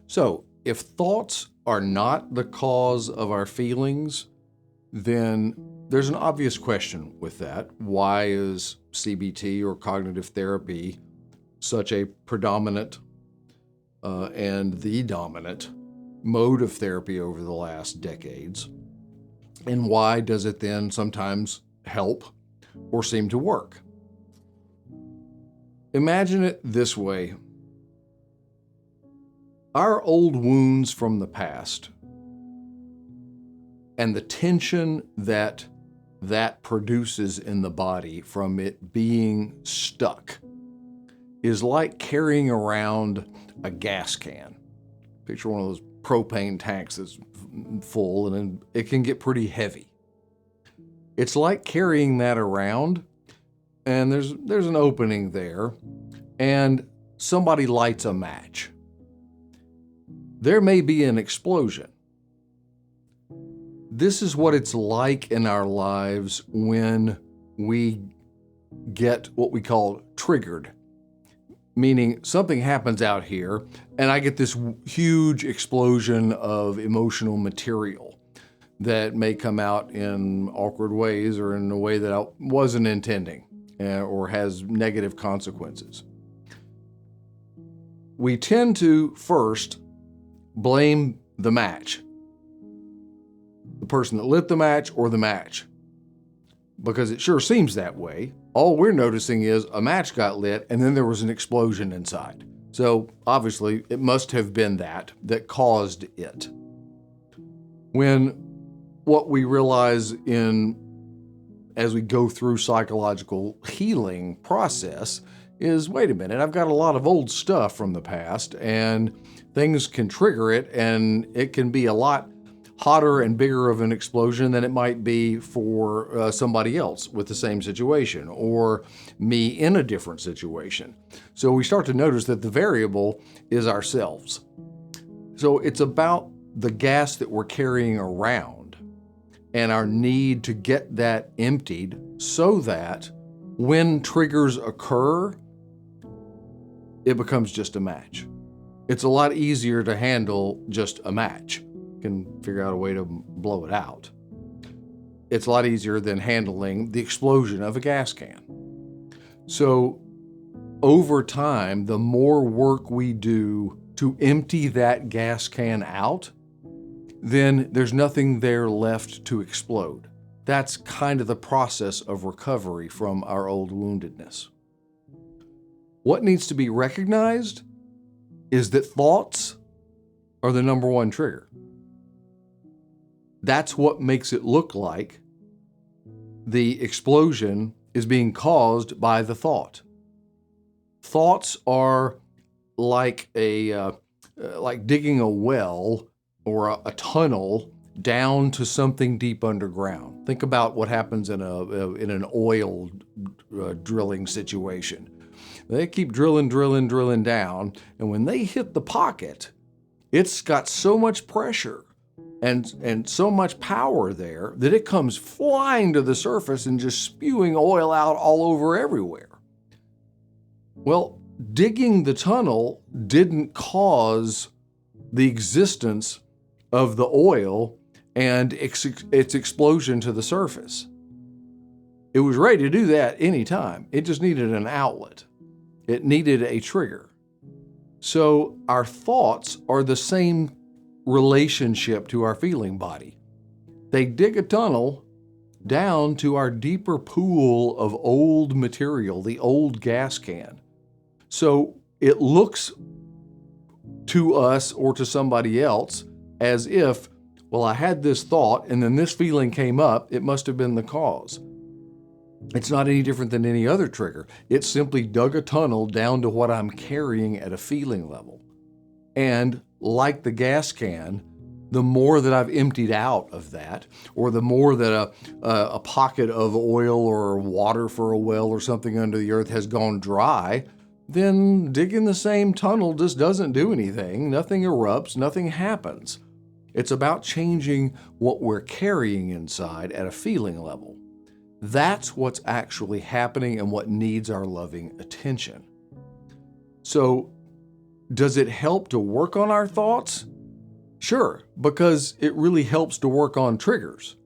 So, if thoughts are not the cause of our feelings, then there's an obvious question with that. Why is CBT or cognitive therapy such a predominant and the dominant mode of therapy over the last decades? And why does it then sometimes help or seem to work? Imagine it this way. Our old wounds from the past and the tension that produces in the body from it being stuck is like carrying around a gas can. Picture one of those propane tanks that's full and it can get pretty heavy. It's like carrying that around, and there's an opening there, and somebody lights a match. There may be an explosion. This is what it's like in our lives when we get what we call triggered, meaning something happens out here and I get this huge explosion of emotional material that may come out in awkward ways or in a way that I wasn't intending or has negative consequences. We tend to first blame the match, the person that lit the match or the match, because it sure seems that way. All we're noticing is a match got lit and then there was an explosion inside. So obviously it must have been that caused it. When what we realize as we go through psychological healing process is, wait a minute, I've got a lot of old stuff from the past and things can trigger it, and it can be a lot hotter and bigger of an explosion than it might be for somebody else with the same situation or me in a different situation. So we start to notice that the variable is ourselves. So it's about the gas that we're carrying around and our need to get that emptied so that when triggers occur, it becomes just a match. It's a lot easier to handle just a match. You can figure out a way to blow it out. It's a lot easier than handling the explosion of a gas can. So over time, the more work we do to empty that gas can out, then there's nothing there left to explode. That's kind of the process of recovery from our old woundedness. What needs to be recognized is that thoughts are the number one trigger. That's what makes it look like the explosion is being caused by the thought. Thoughts are like like digging a well or a tunnel down to something deep underground. Think about what happens in an oil drilling situation. They keep drilling down, and when they hit the pocket, it's got so much pressure and so much power there that it comes flying to the surface and just spewing oil out all over everywhere. Well, digging the tunnel didn't cause the existence of the oil and its explosion to the surface. It was ready to do that anytime. It just needed an outlet. It needed a trigger. So our thoughts are the same relationship to our feeling body. They dig a tunnel down to our deeper pool of old material, the old gas can. So it looks to us or to somebody else as if, well, I had this thought and then this feeling came up, it must have been the cause. It's not any different than any other trigger. It simply dug a tunnel down to what I'm carrying at a feeling level. And like the gas can, the more that I've emptied out of that, or the more that a pocket of oil or water for a well or something under the earth has gone dry, then digging the same tunnel just doesn't do anything. Nothing erupts, nothing happens. It's about changing what we're carrying inside at a feeling level. That's what's actually happening and what needs our loving attention. So Does it help to work on our thoughts? Sure, because it really helps to work on triggers.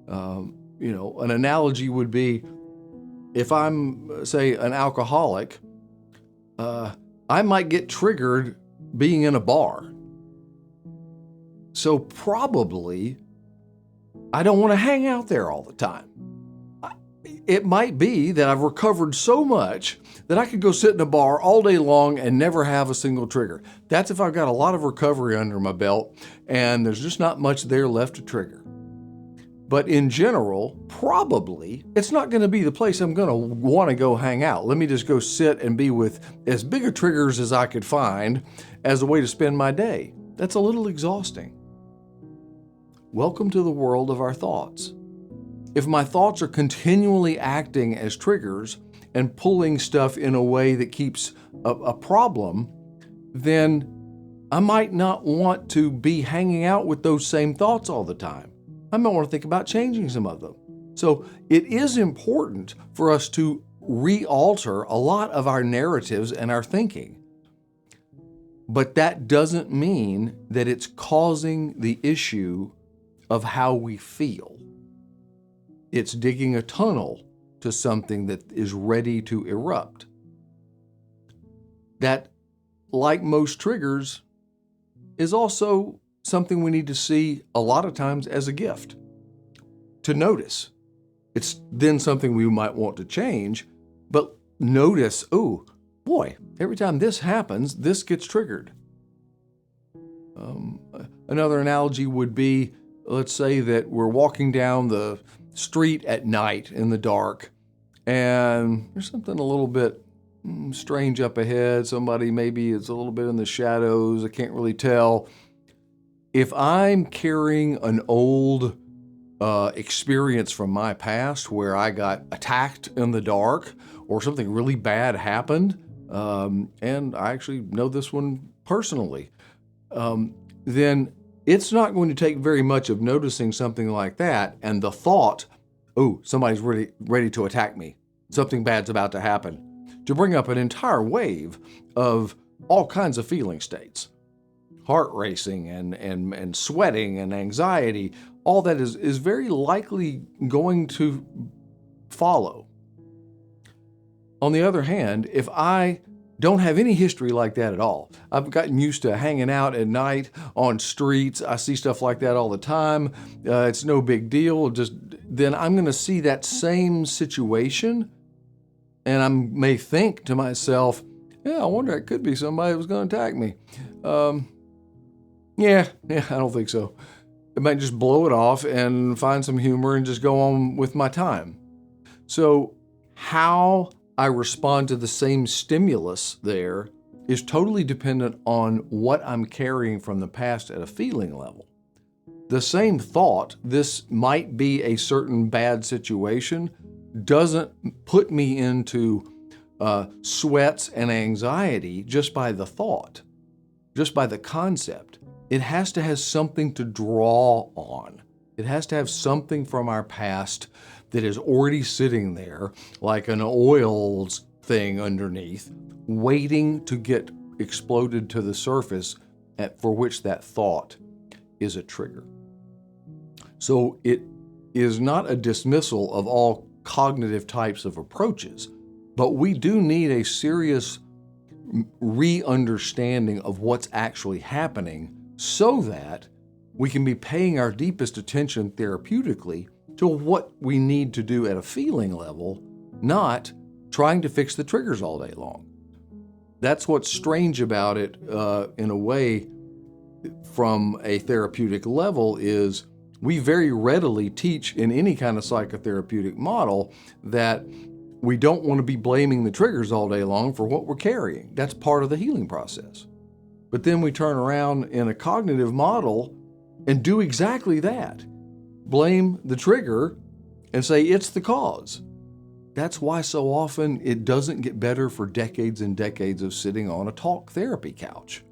An analogy would be if I'm, say, an alcoholic, I might get triggered being in a bar. So probably I don't want to hang out there all the time. It might be that I've recovered so much that I could go sit in a bar all day long and never have a single trigger. That's if I've got a lot of recovery under my belt and there's just not much there left to trigger. But in general, probably it's not going to be the place I'm going to want to go hang out. Let me just go sit and be with as big of triggers as I could find as a way to spend my day. That's a little exhausting. Welcome to the world of our thoughts. If my thoughts are continually acting as triggers and pulling stuff in a way that keeps a problem, then I might not want to be hanging out with those same thoughts all the time. I might want to think about changing some of them. So it is important for us to re-alter a lot of our narratives and our thinking. But that doesn't mean that it's causing the issue of how we feel. It's digging a tunnel to something that is ready to erupt. That, like most triggers, is also something we need to see a lot of times as a gift, to notice. It's then something we might want to change, but notice, oh boy, every time this happens, this gets triggered. Another analogy would be, let's say that we're walking down the street at night in the dark, and there's something a little bit strange up ahead. Somebody maybe is a little bit in the shadows. I can't really tell. If I'm carrying an old experience from my past where I got attacked in the dark or something really bad happened, and I actually know this one personally, then it's not going to take very much of noticing something like that and the thought, oh, somebody's ready to attack me. Something bad's about to happen, to bring up an entire wave of all kinds of feeling states. Heart racing and sweating and anxiety, all that is very likely going to follow. On the other hand, if I don't have any history like that at all, I've gotten used to hanging out at night on streets, I see stuff like that all the time, it's no big deal, then I'm going to see that same situation and I may think to myself, yeah, I wonder, it could be somebody that was going to attack me. Yeah, I don't think so. I might just blow it off and find some humor and just go on with my time. So how I respond to the same stimulus there is totally dependent on what I'm carrying from the past at a feeling level. The same thought, this might be a certain bad situation, doesn't put me into sweats and anxiety just by the thought, just by the concept. It has to have something to draw on. It has to have something from our past that is already sitting there, like an oil thing underneath, waiting to get exploded to the surface, for which that thought is a trigger. So it is not a dismissal of all cognitive types of approaches, but we do need a serious re-understanding of what's actually happening so that we can be paying our deepest attention therapeutically to what we need to do at a feeling level, not trying to fix the triggers all day long. That's what's strange about it, in a way, from a therapeutic level, is we very readily teach in any kind of psychotherapeutic model that we don't want to be blaming the triggers all day long for what we're carrying. That's part of the healing process. But then we turn around in a cognitive model and do exactly that. Blame the trigger and say it's the cause. That's why so often it doesn't get better for decades and decades of sitting on a talk therapy couch.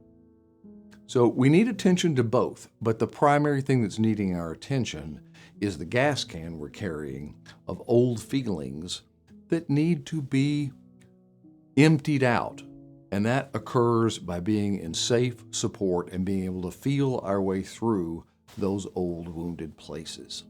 So we need attention to both, but the primary thing that's needing our attention is the gas can we're carrying of old feelings that need to be emptied out And that occurs by being in safe support and being able to feel our way through those old wounded places.